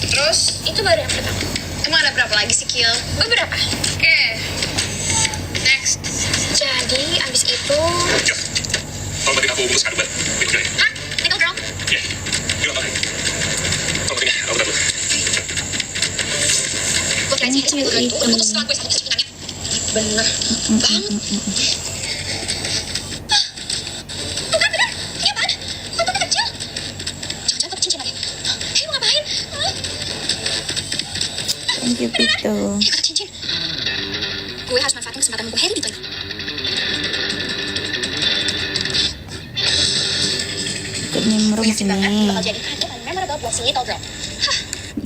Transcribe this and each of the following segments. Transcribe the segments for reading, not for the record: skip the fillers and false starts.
Terus itu baru yang pertama. Emang ada berapa lagi sih, Kil? Beberapa. Oke. Next. Jadi abis itu. Ya. Tolong bantuin aku bungkus kado buat Little Girl ya. Hah? Little Girl? Iya. Ini gampang. Tolong bantuin ya, aku bantu. Gue kira sih Little Girl itu udah putus setelah gue sakit pinangnya. Bener banget. Tuh kan bener. Ini apaan? Fotonya kecil. Jangan-jangan foto cincin lagi. Hei, mau ngapain? Thank you, Pito. Ini kotak cincin. Gue harus manfaatin kesempatan mumpung Harry di toilet. Ikut nimbrung Gue yakin banget ini bakal sini. jadi kado paling memorable buat si Little Girl. Hah,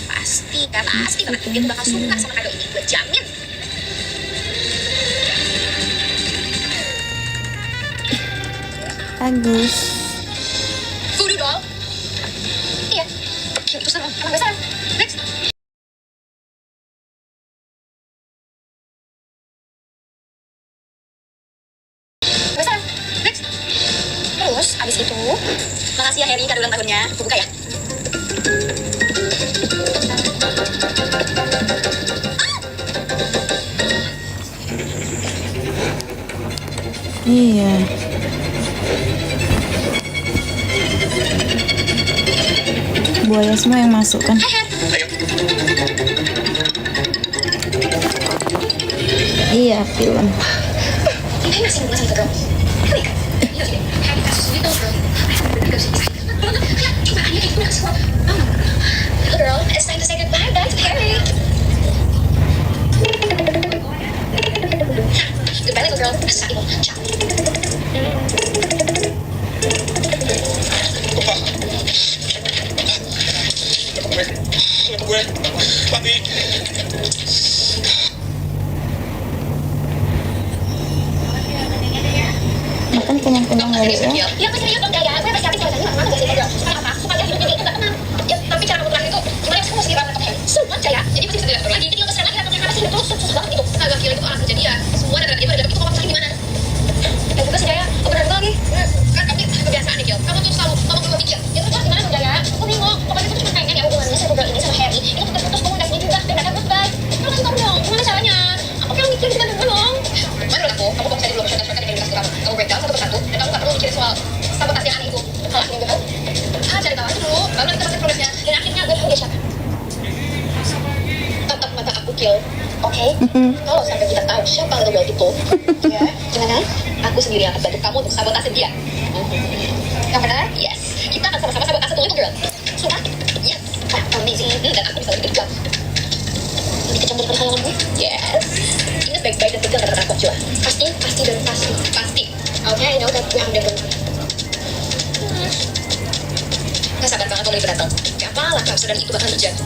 pasti banget. Dia tuh bakal suka sama kado ini. Gue jamin. Bagus. Voodoo doll. Iya. Terus sama gue salah. Next. Gue salah. Next. Terus abis itu, makasih ya Harry kado ulang tahunnya. Gue buka ya. Iya. Buaya semua yang masuk kan? Hai Harry. Ayo. Iya, film. Ini masih nunggu sama Little Girl. Harry. Iya sih. Harry kasih Little Girl. Coba Harry kayak gimana sih? Little Girl, it's time to say goodbye guys to Harry. Goodbye Little Girl. Sa ibu. Ciao. Gue. Mati. Makan kenyang-kenyang kali ya. Ya aku serius dong Daya. Gue pasti habis sama mana gak sih Little Girl. Supaya apa? Supaya hidupnya dia itu gak tenang. Ya tapi cara kebetulan itu gimana sih mesti ramah Harry? Sumpah Jaya. Jadi mesti bisa diatur lagi. Jadi sekarang lagi rapotnya apa sih? Itu susah banget gitu. Agak kira itu orang kejadian. Semua ada itu ada itu ngomong sakit gimana? Ya juga sih Jaya. Aku bener lagi. Kan kami kebiasaan nih Kil. Kamu tuh selalu ngomong ke Mami. Ya terus gimana dong Jaya? Aku bingung. Pokoknya itu cuma pengen ya hubungannya sama Little Girl ini sama Harry. Itu putus-putus kamu udah sini juga. Dan mereka goodbye. Kamu kasih tau dong. Gimana caranya? Aku kan mikir juga dulu dong. Menurut aku, kamu fokus aja dulu ke shortcut yang kamu. Kamu breakdown satu persatu. Dan kamu gak perlu mikirin soal sabotase yang aneh itu. Kalau akhirnya gue tahu, cari tahu aja dulu. Baru nanti kita masih progresnya. Dan akhirnya gue tahu dia siapa. Tatap mata aku Kil. Oke? Kalau sampai kita tahu siapa Little Girl itu, ya, gimana? Aku sendiri yang akan bantu kamu untuk sabotase dia. Yang benar? Yes. Kita akan sama-sama sabotase tuh Little Girl. Sudah? Yes. Wah, amazing. Dan aku bisa lebih kejam. Lebih kejam daripada khayalan gue? Yes. Ingat baik-baik dan tegang kata-kata aku juga. Pasti dan pasti. Pasti. Oke, I know that we have different. Gak sabar banget kalau itu datang. Gak apalah, keabsurdan itu bakal terjadi.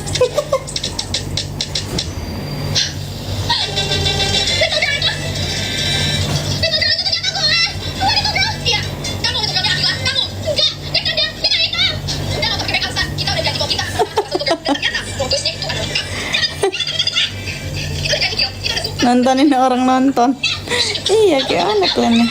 Nontonin orang nonton. Iya, gimana kalian nih?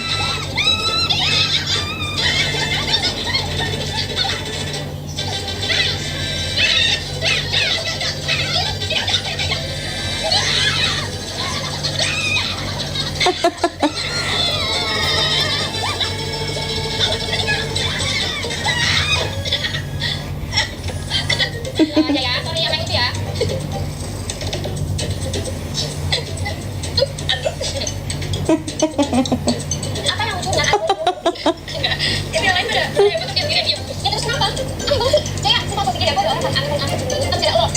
Ya, sorry yang itu ya. Apa yang lucu nggak aku? Yang lain udah yang bentuk yang gini. Ya terus kenapa? Aneh banget sih. Jaya, sumpah aku pikir ya gue ada orang aneh-aneh tapi tidak lolos.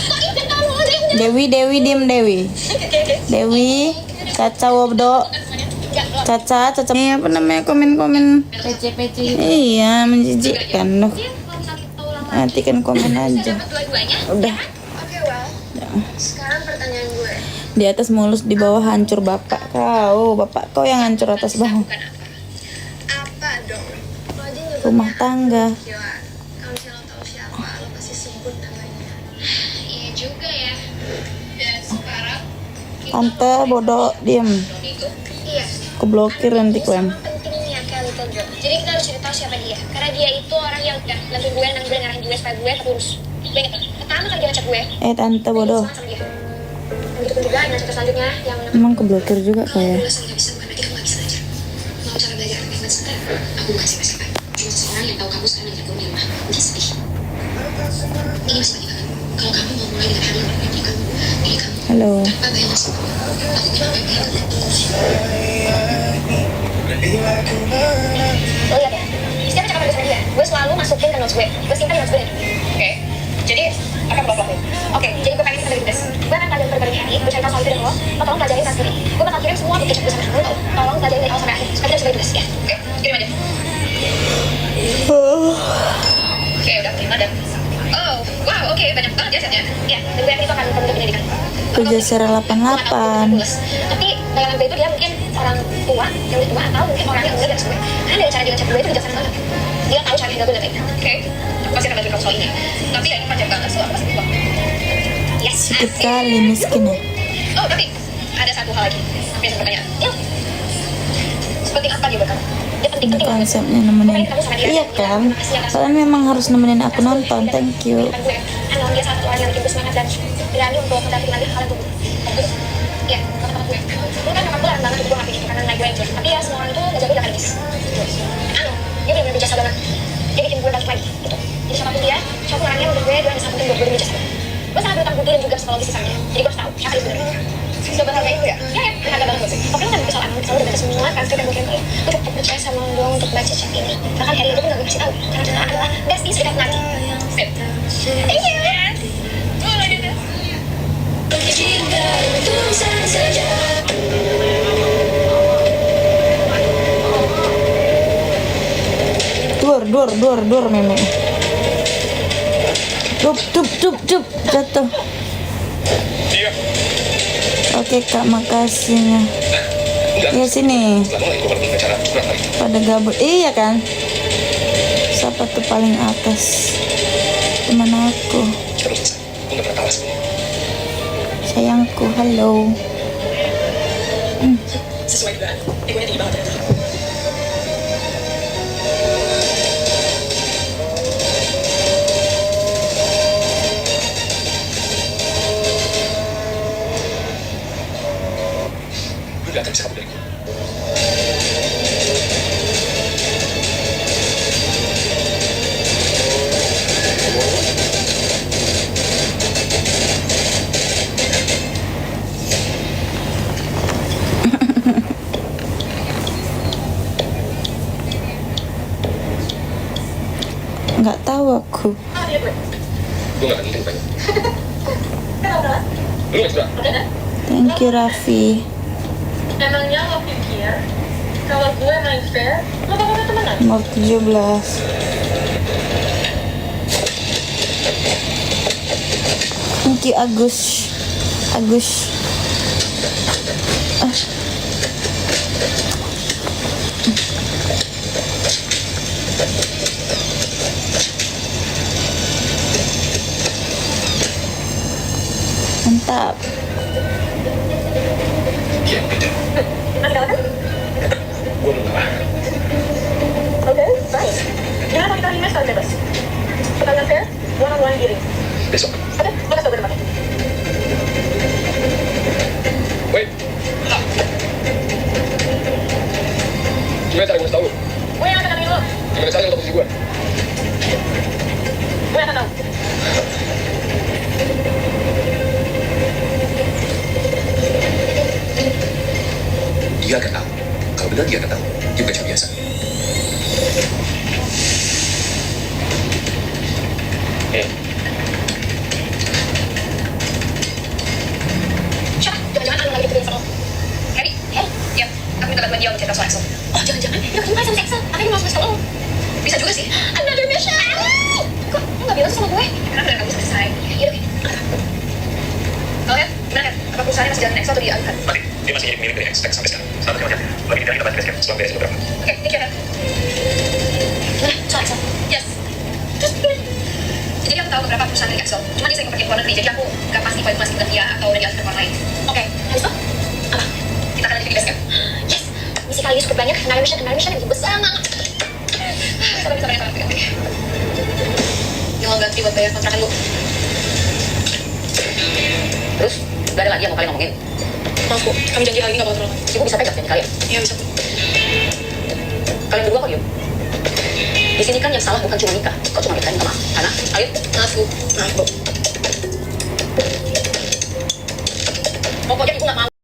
Kok izin kamu ada yang Dewi, diem Dewi. Dewi, Caca Wobdo. Caca. Ini apa namanya komen-komen? PC. Iya, menjijikkan loh. Nanti kan komen aja. Udah. Oke, well. Sekarang pertanyaan gue. Di atas mulus, di bawah hancur bapak kau. Bapak kau yang hancur atas bawah. Bukan apa dong? Lo aja nyebut Rumah tangga. Gila. Kalau misalnya lo tahu siapa, lo pasti sebut namanya. Iya juga ya. Dan sekarang Tante bodoh, diem. itu. Iya. Aku blokir nanti Sama kuen. pentingnya kayak Little Girl. Jadi kita harus cari tahu siapa dia. Karena dia itu orang yang udah bantuin gue, ngarahin gue supaya gue terus. Gue inget banget. Lama kali dia ngechat gue. Tante bodoh. Sama dia. Dan gitu pun juga dengan cerita selanjutnya yang Emang keblokir juga kayak. lulusan nggak bisa bukan berarti kamu nggak bisa belajar. Mau cara belajar dengan sebentar. Aku bukan siapa-siapa. Cuma seseorang yang tahu kamu sekarang lagi terkurung di rumah. Mungkin sedih. Ini masih banyak banget. Kalau kamu mau mulai dengan hari yang berbeda kamu, diri kamu Halo. tanpa bayangan sebelumnya. Aku cuma pengen lo lihat ya, setiap cakap gue sama dia, gue selalu masukin ke notes gue simpan di notes gue. Oke, jadi apa yang lo lakuin? Oke, jadi gue pengen kita bikin tes. Gue akan pelajarin berbagai hari, gue cari tahu soal itu dari lo tolong pelajarin transkrip. Gue bakal kirim semua bukti chat gue sama kamu, tolong pelajarin dari awal sampai akhir supaya kita bisa bagi tugas ya. Oke, kirim aja. Oke, udah terima dan oh, wow, oke, banyak banget ya chatnya. Ya, dan gue yakin itu akan membantu pendidikan. Kerja secara 88. Tapi bayangan gue itu dia mungkin orang tua yang udah tua atau mungkin orang yang enggak dan gue. Karena dari cara dia ngechat gue itu bijaksana banget. Dia tahu cara handle gue dan lainnya. Oke, aku pasti akan bantu kamu soal ini. Tapi ya ini panjang banget, so aku pasti lupa. Yes, Sedikit kali miskin ya. oh, tapi ada satu hal lagi. Aku yang pertanyaan. Sepenting apa dia buat kamu? Dia Ini penting-penting banget. konsepnya nemenin. Iya kan? Kalian memang harus nemenin aku nonton. Thank you. Anon dia satu orang yang bikin gue semangat dan berani untuk mendampingi lagi hal yang tubuh. Ya, kata-kata gue. Gue kan nyokap gue larang banget untuk gue ngapain gitu karena naik gue aja. Tapi ya semua orang itu nggak jago udah kadis. Anon, dia benar-benar berjasa banget. Dia bikin gue balik lagi gitu. Jadi siapapun dia, siapapun orangnya menurut gue dia bisa penting buat gue dan berjasa. Gue sangat berutang budi dan juga psikologis di sana. Jadi gue harus tahu siapa dia benar. Sudah harga itu ya? Ya, harga banget sih. Oke, lo kan bisa soal selalu udah baca semua transkrip yang gue kirim ke lo. Gue cukup percaya sama lo doang untuk baca chat ini. Bahkan Harry itu pun gak gue kasih tahu. Karena dia adalah bestie serikat nanti. Sip. Iya. Oh, lanjut ya. Dur meme. Cup jatuh. Iya. Oke kak, makasihnya. Ya sini. Setelah mulai gue baru bicara kurang lagi. Pada gabut. Iya kan? Siapa tuh paling atas? Teman aku. Kita belum selesai. Gue gak pernah tahu sebenarnya. Sayangku, halo. Sesuai dugaan. Egonya tinggi banget ternyata. Gue gak akan bisa kabur dari gue. Nggak tahu aku. Gue gak akan mungkin banyak. Lu gak suka? Thank you Raffi. Emangnya lo pikir kalau gue main fair, lo bakal temenan? Nomor 17. Thank you Agus. Mantap. Iya, beda. Masih kalah kan? Gue mau ngalah. Oke, baik. Jangan pakai tarik mes, bebas. Pertanyaan fair, one-on-one giring. Besok. Oke, lo kasih tau gue tempatnya. Wait. Gimana cara gue kasih tau lu? Gue yang akan kenalin lo. Gimana cara lu tau posisi gue? Gue yang akan tahu. Dia akan tahu. Kalau benar dia akan tahu. Dia bukan cewek biasa. Siapa? Jangan-jangan Anu lagi diputusin sama lo. Harry? Ya, aku minta bantuan dia untuk cerita soal Axel. Oh, jangan-jangan dia ketemu sama si Axel. Makanya dia mau kasih tau lo. Bisa juga sih. Another mission. Kok lo gak bilang sih sama gue? Karena beneran kamu selesai. Iya, oke. Kalau ya, gimana kan? Apa perusahaannya masih jalan Axel atau dialihkan? Mati. Dia masih milik dari X sampai sekarang. Selamat terima kasih. Lagi kita bahas basecamp setelah beresin beberapa. Oke, thank you, Ren. Nah, soal Axel. Yes. Terus gimana? Jadi aku tahu beberapa perusahaan dari Axel. Cuma dia sering pergi ke luar negeri, jadi aku gak pasti kalau itu masih bukan dia atau udah dialihkan ke orang lain. Oke, habis itu? Apa? Kita akan lanjut di basecamp. Yes. Misi kali ini cukup banyak. Another mission yang besar banget. Sabar. Ini lo ganti buat bayar kontrakan lu. lagi yang mau kalian ngomongin? Maaf Bu, kami janji hari ini gak bakal terulang. Ibu bisa pegang janji kalian. Iya bisa Bu. Kalian berdua kok diem? Di sini kan yang salah bukan cuma Mika, kok cuma Mika yang minta maaf? Hana, ayo. Maaf Bu. Pokoknya ibu nggak